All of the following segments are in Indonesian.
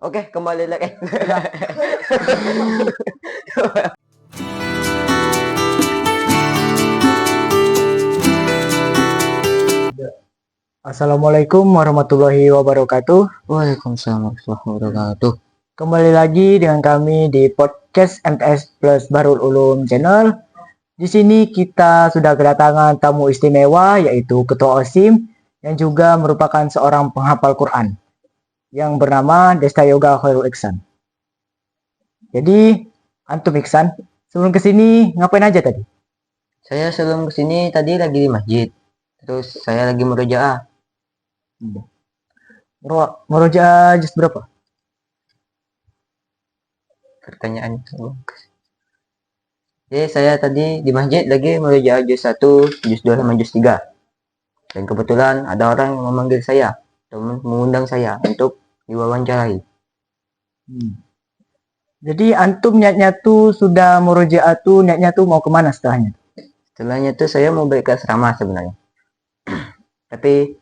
Oke, kembali lagi. Ya. Assalamualaikum warahmatullahi wabarakatuh. Waalaikumsalam warahmatullahi wabarakatuh. Kembali lagi dengan kami di podcast MTS Plus Barul Ulum Channel. Di sini kita sudah kedatangan tamu istimewa yaitu Ketua OSIM yang juga merupakan seorang penghafal Quran yang bernama Desta Yoga Khairul Iksan. Jadi, Antum Iksan, sebelum kesini ngapain aja tadi? Saya sebelum kesini tadi lagi di masjid. Terus saya lagi murojaah. Murojaah juz berapa? Pertanyaan itu. Jadi saya tadi di masjid lagi murojaah juz 1, juz 2 sama juz 3. Dan kebetulan ada orang yang memanggil saya atau mengundang saya untuk diwawancarai. Jadi antum niatnya tuh sudah murojaah tuh niatnya tuh mau kemana setelahnya? Setelahnya tuh saya mau balik ke asrama sebenarnya. Tapi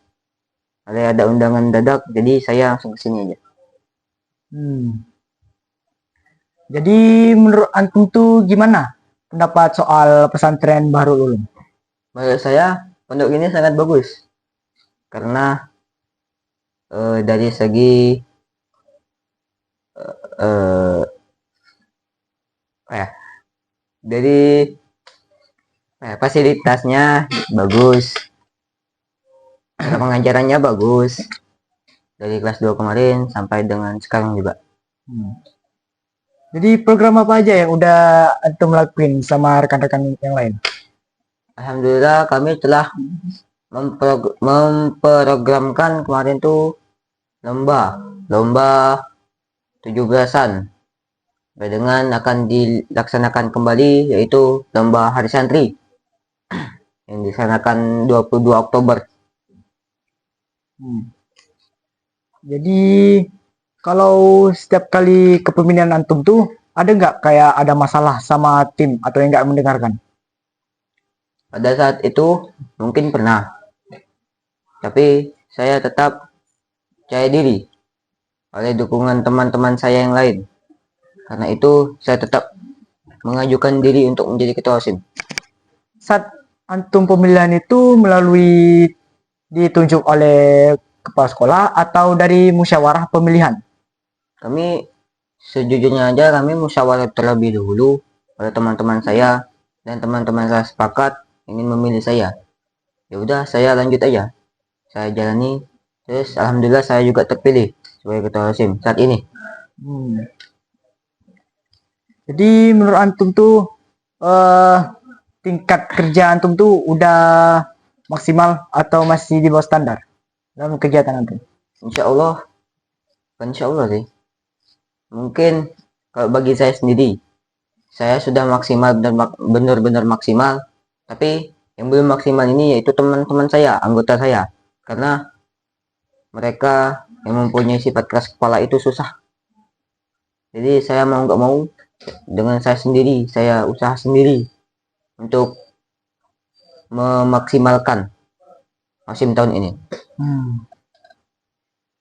ada undangan dadak, jadi saya langsung kesini aja. Jadi menurut antum tuh gimana pendapat soal pesantren Bahrul Ulum? Menurut saya pondok ini sangat bagus karena dari segi dari fasilitasnya bagus, cara pengajarannya bagus dari kelas 2 kemarin sampai dengan sekarang juga. Jadi program apa aja yang udah antum lakuin sama rekan-rekan yang lain? Alhamdulillah kami telah memprogramkan kemarin tuh lomba 17-an dengan akan dilaksanakan kembali yaitu lomba Hari Santri yang dilaksanakan 22 Oktober. Jadi kalau setiap kali kepemimpinan antum tuh ada nggak kayak ada masalah sama tim atau yang nggak mendengarkan? Pada saat itu mungkin pernah, tapi saya tetap percaya diri oleh dukungan teman-teman saya yang lain. Karena itu saya tetap mengajukan diri untuk menjadi ketua OSIM. Saat antum pemilihan itu melalui ditunjuk oleh kepala sekolah atau dari musyawarah pemilihan? Kami sejujurnya aja kami musyawarah terlebih dahulu oleh teman-teman saya, dan teman-teman saya sepakat ingin memilih saya. Ya udah, saya lanjut aja. Saya jalani, terus alhamdulillah saya juga terpilih sebagai ketua OSIM saat ini. Jadi menurut antum tuh tingkat kerja antum tuh udah maksimal atau masih di bawah standar dalam kegiatan antum? Insya Allah sih. Mungkin kalau bagi saya sendiri, saya sudah maksimal, benar-benar maksimal. Tapi yang belum maksimal ini yaitu teman-teman saya, anggota saya. Karena mereka yang mempunyai sifat keras kepala itu susah. Jadi saya mau nggak mau dengan saya sendiri, saya usaha sendiri untuk memaksimalkan OSIM tahun ini.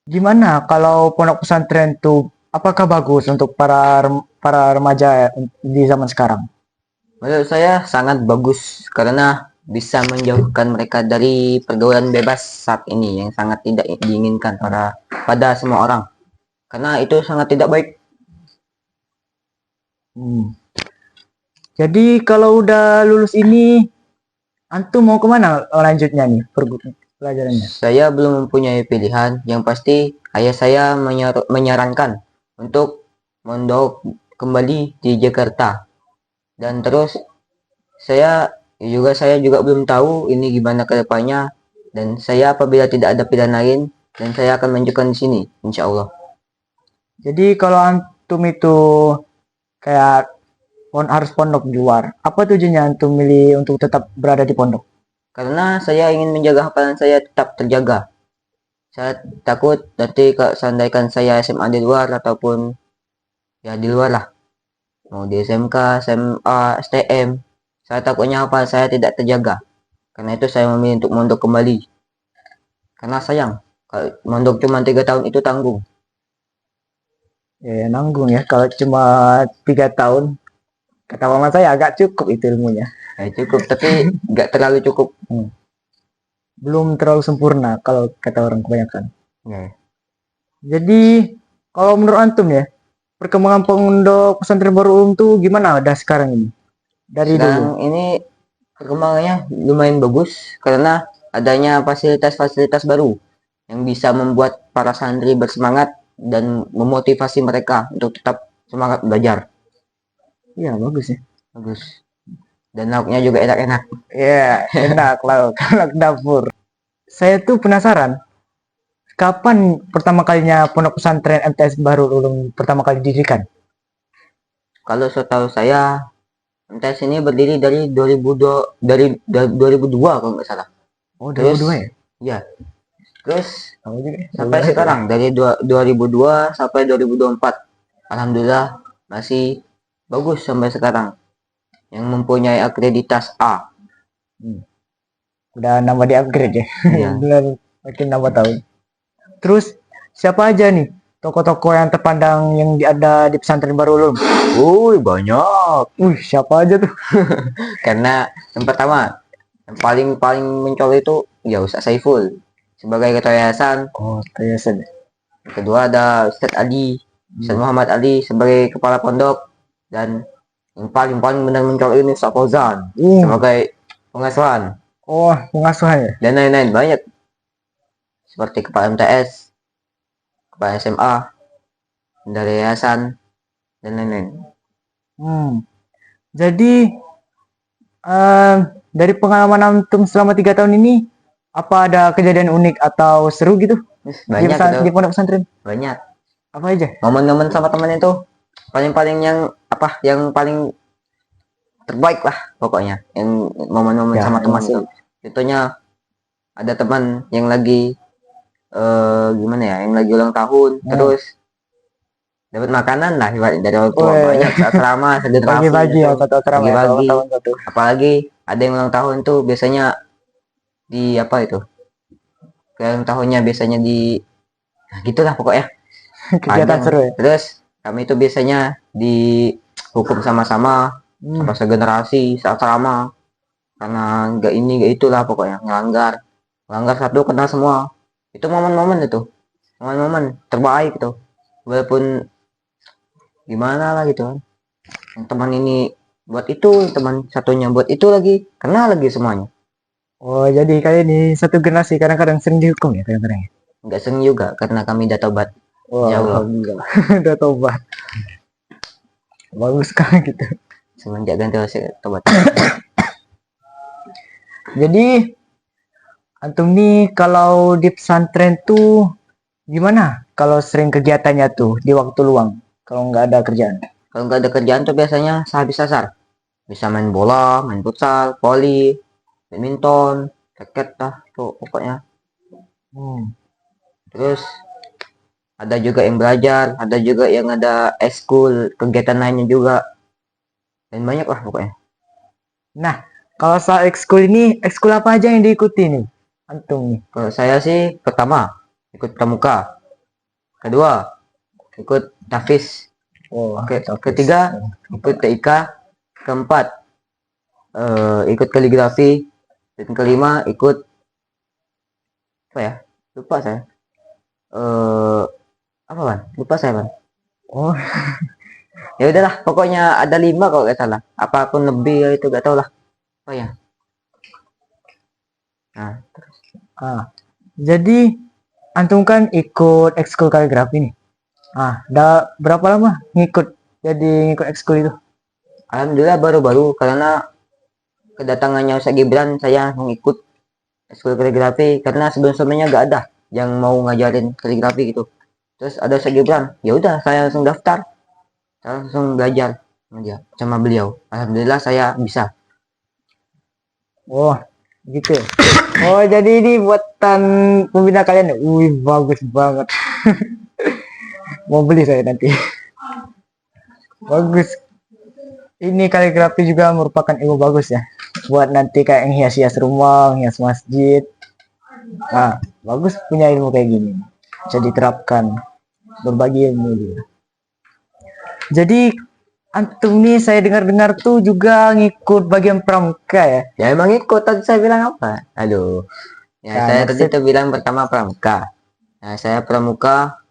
Gimana kalau pondok pesantren tuh apakah bagus untuk para remaja di zaman sekarang? Menurut saya sangat bagus karena bisa menjauhkan mereka dari pergaulan bebas saat ini yang sangat tidak diinginkan pada semua orang. Karena itu sangat tidak baik. Jadi kalau udah lulus ini, antum mau kemana lanjutnya nih pelajarannya? Saya belum mempunyai pilihan. Yang pasti ayah saya menyarankan untuk mondok kembali di Jakarta. Dan terus saya juga belum tahu ini gimana ke depannya. Dan saya apabila tidak ada pilihan lain, dan saya akan melanjutkan di sini, insya Allah. Jadi kalau antum itu kayak harus pondok di luar, apa tujuannya antum milih untuk tetap berada di pondok? Karena saya ingin menjaga hafalan saya tetap terjaga. Saya takut nanti kalau seandainya saya SMA di luar ataupun ya di luar lah, mau di SMK, SMA, STM, saya takutnya hafalan saya tidak terjaga. Karena itu saya memilih untuk mondok kembali. Karena sayang, kalau mondok cuma 3 tahun itu tanggung. Ya, nanggung ya. Kalau cuma 3 tahun, kata mama saya agak cukup itu ilmunya. Cukup, tapi nggak terlalu cukup. Belum terlalu sempurna kalau kata orang kebanyakan. Ya. Jadi, kalau menurut antum ya, perkembangan pondok pesantren Baru Ulum tuh gimana udah sekarang ini? Dari dulu. Sekarang ini perkembangannya lumayan bagus karena adanya fasilitas-fasilitas baru yang bisa membuat para santri bersemangat dan memotivasi mereka untuk tetap semangat belajar. Iya, bagus ya. Bagus. Dan lauknya juga enak-enak. Ya, enak lah kalau dapur. Saya tuh penasaran, kapan pertama kalinya pondok pesantren MTS Baru Ulum pertama kali didirikan? Kalau setahu saya, MTS ini berdiri dari 2002 kalau nggak salah. Oh, Terus 2002 ya? ya, terus Tahu juga. sampai sekarang dari 2002 sampai 2024. Alhamdulillah masih bagus sampai sekarang. Yang mempunyai akreditas A. Udah nambah di upgrade ya. Iya. Benar, makin nambah tahun. Terus siapa aja nih tokoh-tokoh yang terpandang yang ada di pesantren Baru Ulum? Banyak. Siapa aja tuh? Karena yang pertama, yang paling mencolok itu ya Ustaz Saiful sebagai ketua yayasan. Oh, Tayasan. Yang kedua ada Ustaz Ali, Ustaz Muhammad Ali sebagai kepala pondok, dan yang paling benar mencolok ini Ustaz Fauzan sebagai pengasuhan. Oh, pengasuhan ya? Dan lain-lain banyak seperti kepala MTS, kepala SMA, dari yayasan, dan lain-lain. Jadi dari pengalaman antum selama 3 tahun ini, apa ada kejadian unik atau seru gitu Banyak di pondok pesantren? banyak. Apa aja? Momen-momen sama teman itu paling yang paling terbaik lah pokoknya. Yang momen-momen Ya, sama teman masuk. itu. Contohnya ada teman yang lagi gimana ya, yang lagi ulang tahun, terus dapat makanan lah dari orang tua. Banyak asrama segenerasi Bagi-bagi ya, satu asrama ya, bagi-bagi. tahun satu. Apalagi ada yang ulang tahun tuh biasanya di apa itu, ulang tahunnya biasanya di gitulah pokoknya Kegiatan panjang. seru ya. Terus kami itu biasanya dihukum sama-sama sama segenerasi asrama karena nggak ini nggak itulah pokoknya melanggar satu kena semua. Itu momen-momen terbaik itu, walaupun gimana lah gitu kan, yang teman ini buat itu, teman satunya buat itu lagi, kena lagi semuanya. Oh, jadi kalian ini satu generasi kadang-kadang sering dihukum ya kadang-kadang ya? Nggak sering juga karena kami udah tobat. Ya Allah. Alhamdulillah. Udah tobat. Bagus kan gitu. Semenjak ganti tobat. Jadi antum nih kalau di pesantren tuh gimana? Kalau sering kegiatannya tuh di waktu luang, kalau nggak ada kerjaan? Kalau nggak ada kerjaan tuh biasanya sehabis asar bisa main bola, main futsal, voli, badminton, raket lah tuh pokoknya. Terus ada juga yang belajar, ada juga yang ada eskul, kegiatan lainnya juga, dan banyak lah pokoknya. Nah, kalau soal ekskul ini, ekskul apa aja yang diikuti nih antum nih? Kalau saya sih pertama ikut pramuka, kedua ikut tafis, ketiga ikut TIK, keempat ikut kaligrafi, dan kelima ikut apa ya, lupa saya, apa Ban, lupa saya Ban. Oh, Ya udahlah pokoknya ada 5 kalau nggak salah, apapun lebih itu nggak tahu lah. Oh ya. Nah, jadi antum kan ikut ekskul kaligrafi nih. Udah berapa lama ngikut ekskul itu? alhamdulillah baru-baru karena kedatangannya Ustaz Gibran saya mengikut ekskul kaligrafi, karena sebelum-sebelumnya nggak ada yang mau ngajarin kaligrafi gitu. Terus ada Ustaz Gibran, ya udah saya langsung daftar, saya langsung belajar sama beliau. Alhamdulillah saya bisa. Oh, gitu ya. Oh, jadi ini buatan pembina kalian ya? Wih, bagus banget. Mau beli saya nanti. Bagus. Ini kaligrafi juga merupakan ilmu bagus ya. Buat nanti kayak hias-hias rumah, hias masjid. Bagus punya ilmu kayak gini. Bisa diterapkan. Berbagi ilmu juga. Jadi antum nih saya dengar-dengar tuh juga ngikut bagian pramuka ya. Ya emang ikut tadi saya bilang apa? Aduh. Ya Nah, saya tadi maksud tuh bilang pertama pramuka. Nah saya pramuka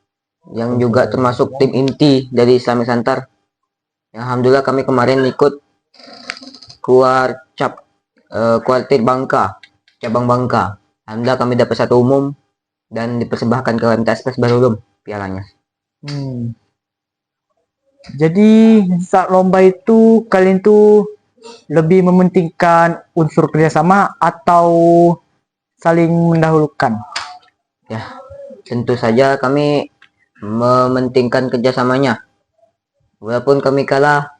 yang juga termasuk tim inti dari Islamic Center. Yang alhamdulillah kami kemarin ikut keluar kuartir Bangka, cabang Bangka. Alhamdulillah kami dapat satu umum dan dipersembahkan ke MTS Plus Barulum pialanya. hmm. Jadi saat lomba itu kalian tuh lebih mementingkan unsur kerjasama atau saling mendahulukan? Ya, tentu saja kami mementingkan kerjasamanya. Walaupun kami kalah,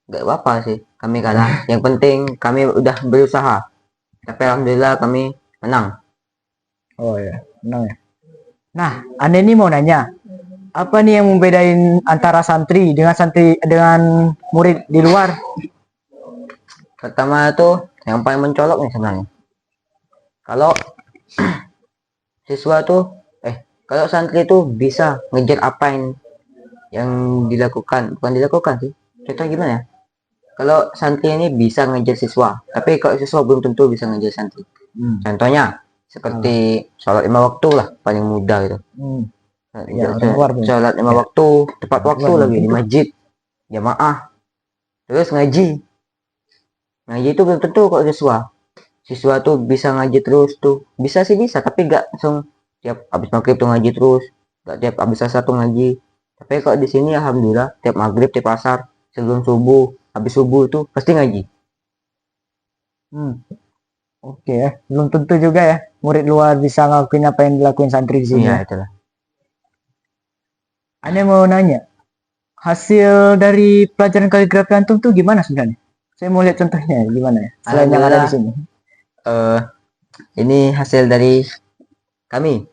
nggak apa-apa sih. Kami kalah. Yang penting kami udah berusaha. Tapi alhamdulillah kami menang. Oh ya, menang ya. Nah, aneh nih mau nanya, apa nih yang membedain antara santri dengan murid di luar? Pertama tuh yang paling mencolok nih sebenarnya. Kalau siswa tuh, kalau santri tuh bisa ngejar apa yang dilakukan, bukan dilakukan sih. Contoh gimana ya? Kalau santri ini bisa ngejar siswa, tapi kalau siswa belum tentu bisa ngejar santri. Contohnya seperti sholat 5 waktu lah paling mudah gitu. Ya, orang luar tuh. Sholat 5 waktu tepat waktu luar lagi di tentu. masjid jamaah, terus ngaji itu belum tentu kok siswa tuh bisa ngaji terus tuh, bisa sih bisa, tapi gak langsung tiap habis maghrib tuh ngaji terus, gak tiap habis asar tuh ngaji. Tapi kalau di sini alhamdulillah tiap maghrib tiap asar sebelum subuh habis subuh tuh pasti ngaji. Oke ya, belum tentu juga ya murid luar bisa ngelakuin apa yang dilakuin santri di sini. Iya Ya. itulah. Aneh mau nanya, hasil dari pelajaran kaligrafi antum tuh gimana sebenarnya? Saya mau lihat contohnya gimana ya, selain yang ada di Alhamdulillah, sini. ini hasil dari kami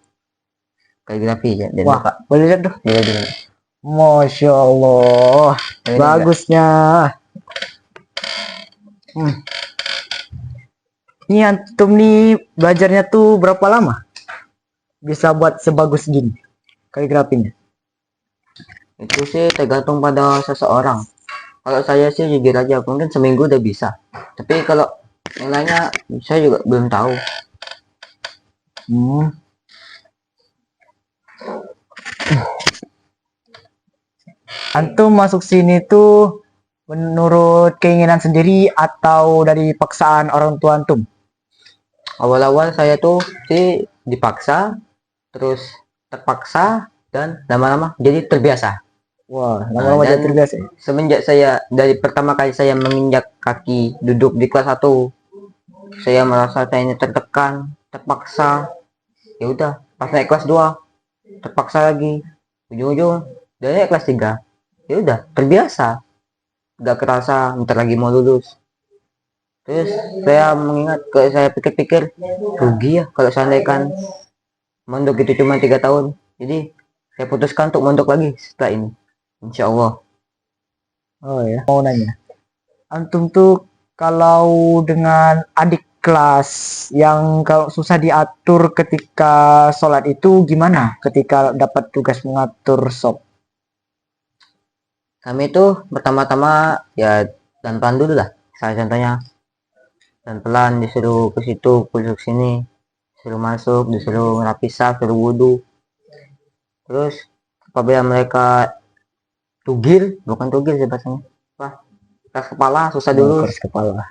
kaligrafi ya, dan Wah, Bapak. boleh lihat tuh. Iya dulu. Masya Allah, Ini bagusnya. Ini antum nih belajarnya tuh berapa lama? Bisa buat sebagus gini kaligrafinya. itu sih tergantung pada seseorang. Kalau saya sih jujur aja mungkin seminggu udah bisa, tapi kalau yang lainnya saya juga belum tahu. Antum masuk sini tuh menurut keinginan sendiri atau dari paksaan orang tua antum? Awal-awal saya tuh sih dipaksa, terus terpaksa, dan lama-lama jadi terbiasa. Wah, lama-lama Dan jadi terbiasa. semenjak saya dari pertama kali saya menginjak kaki duduk di kelas 1, saya merasa saya ini tertekan, terpaksa. Ya udah, pas naik kelas 2 terpaksa lagi. Ujung-ujung udah naik kelas 3. Ya udah, terbiasa. Gak kerasa bentar lagi mau lulus. Terus saya pikir-pikir rugi ya kalau seandainya kan mondok itu cuma 3 tahun. Jadi saya putuskan untuk mondok lagi setelah ini. Insya Allah. Oh ya, mau nanya. Antum tuh kalau dengan adik kelas yang kalau susah diatur ketika sholat itu gimana? Ketika dapat tugas mengatur sholat? Kami tuh pertama-tama ya pelan-pelan dulu lah. Saya contohnya pelan-pelan disuruh ke situ, ke sini, disuruh masuk, disuruh ngerapi saf, disuruh wudhu. Terus apabila mereka bukan tugil sih bahasanya, wah, keras kepala, susah dulu. Keras kepala.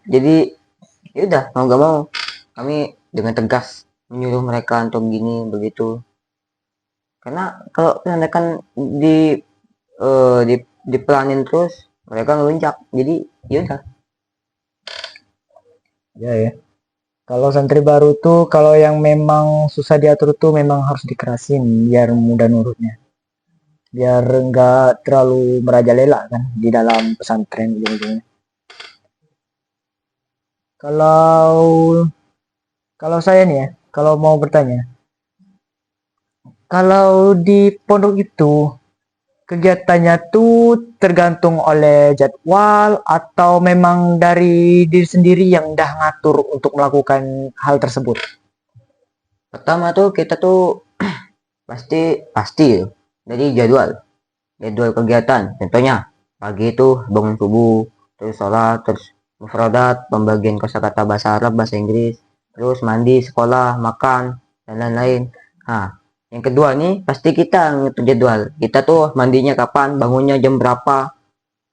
Jadi ya udah mau gak mau kami dengan tegas menyuruh mereka untuk gini begitu. Karena kalau misalnya kan dipelanin terus mereka ngelunjak. Jadi ya udah. Ya. Kalau santri baru tuh kalau yang memang susah diatur tuh memang harus dikerasin biar mudah nurutnya. Biar enggak terlalu merajalela kan di dalam pesantren ujung-ujungnya. Kalau kalau saya nih ya, kalau mau bertanya, kalau di pondok itu kegiatannya tuh tergantung oleh jadwal atau memang dari diri sendiri yang udah ngatur untuk melakukan hal tersebut. Pertama tuh kita tuh pasti ya dari jadwal kegiatan. Contohnya, pagi itu bangun subuh, terus sholat, terus mufradat, pembagian kosakata bahasa Arab, bahasa Inggris, terus mandi, sekolah, makan, dan lain-lain. Nah, yang kedua nih, pasti kita ngatur jadwal. Kita tuh mandinya kapan, bangunnya jam berapa,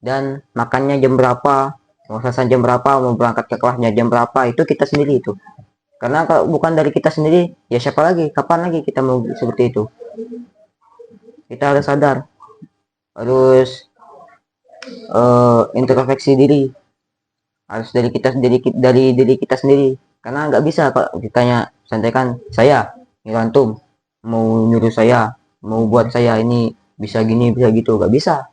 dan makannya jam berapa, mau selesai jam berapa, mau berangkat ke kelasnya jam berapa, itu kita sendiri itu. Karena kalau bukan dari kita sendiri, ya siapa lagi, kapan lagi kita mau seperti itu. Kita harus sadar, harus introspeksi diri, harus dari kita sendiri, dari diri kita sendiri. Karena nggak bisa kalau ditanya santai kan, saya ngirantum mau nyuruh saya, mau buat saya ini bisa gini bisa gitu, nggak bisa.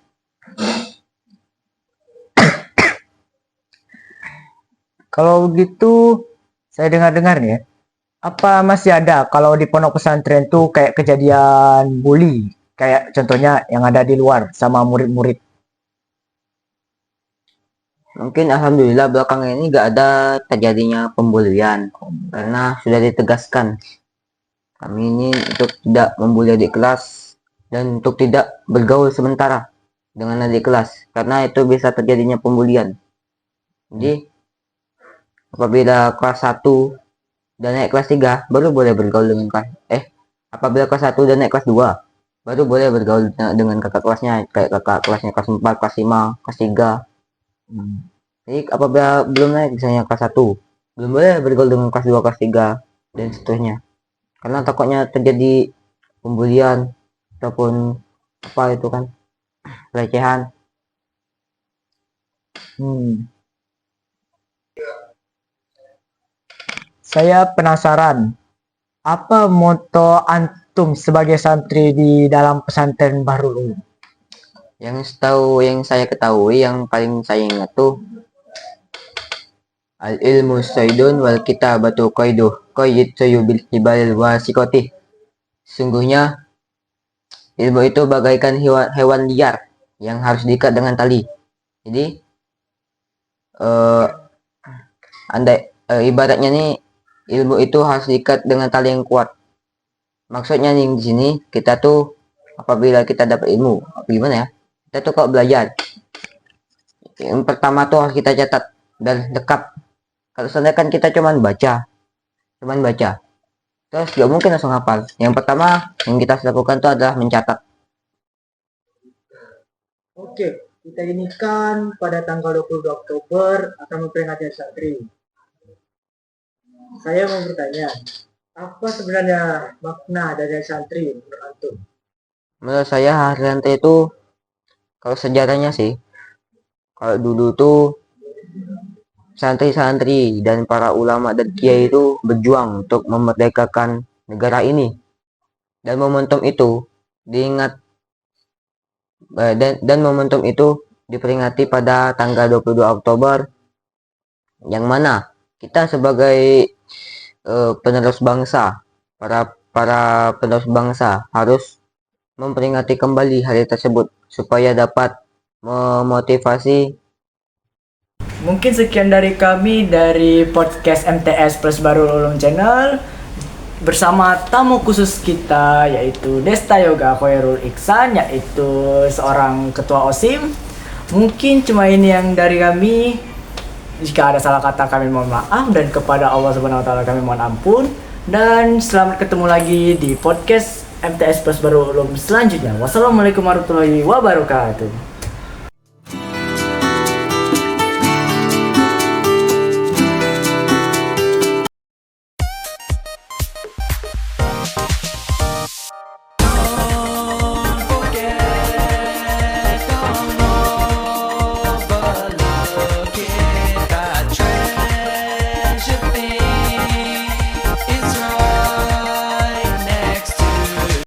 Kalau begitu, saya dengar-dengar nih ya, apa masih ada kalau di pondok pesantren tuh kayak kejadian bully, kayak contohnya yang ada di luar sama murid-murid? Mungkin alhamdulillah belakangan ini nggak ada terjadinya pembulian karena sudah ditegaskan kami ini untuk tidak membuli adik kelas dan untuk tidak bergaul sementara dengan adik kelas karena itu bisa terjadinya pembulian. Jadi apabila kelas 1 dan naik kelas 3 baru boleh bergaul dengan kelas apabila kelas 1 dan naik kelas 2 baru boleh bergaul dengan kakak kelasnya, kayak kakak kelasnya kelas 4, kelas 5, kelas 3. Jadi apabila belum naik misalnya kelas 1 belum boleh bergaul dengan kelas 2, kelas 3 dan seterusnya. Karena takutnya terjadi pembulian ataupun apa itu kan, pelecehan. Saya penasaran, apa moto antum sebagai santri di dalam pesantren Bahrul Ulum? Yang saya ketahui, yang paling saya ingat tuh al ilmu saidun wal kitabatu qayyid sayubil hibalil wasikoti. Sungguhnya ilmu itu bagaikan hewan liar yang harus diikat dengan tali. Jadi ibaratnya nih ilmu itu harus diikat dengan tali yang kuat. Maksudnya nih di sini kita tuh apabila kita dapat ilmu, gimana ya? Kita tuh kalau belajar, yang pertama tuh harus kita catat dan dekap. Kalau seandainya kan kita cuman baca, terus gak mungkin langsung hafal. Yang pertama yang kita harus lakukan tuh adalah mencatat. Oke, kita ini kan pada tanggal 22 Oktober akan memperingati Hari Santri. Saya mau bertanya, apa sebenarnya makna dari Hari Santri menurut antum? Menurut saya hari santri itu, kalau sejarahnya sih, kalau dulu tuh santri-santri dan para ulama dan kiai itu berjuang untuk memerdekakan negara ini. Dan momentum itu diingat dan momentum itu diperingati pada tanggal 22 Oktober yang mana kita sebagai penerus bangsa, para penerus bangsa harus memperingati kembali hari tersebut supaya dapat memotivasi. Mungkin sekian dari kami dari podcast MTS Plus Bahrul Ulum Channel bersama tamu khusus kita yaitu Desta Yoga Khairul Iksan, yaitu seorang ketua OSIM. Mungkin cuma ini yang dari kami. Jika ada salah kata kami mohon maaf, dan kepada Allah Subhanahu wa taala kami mohon ampun. Dan selamat ketemu lagi di podcast MTS Plus Bahrul Ulum selanjutnya. Wassalamualaikum warahmatullahi wabarakatuh.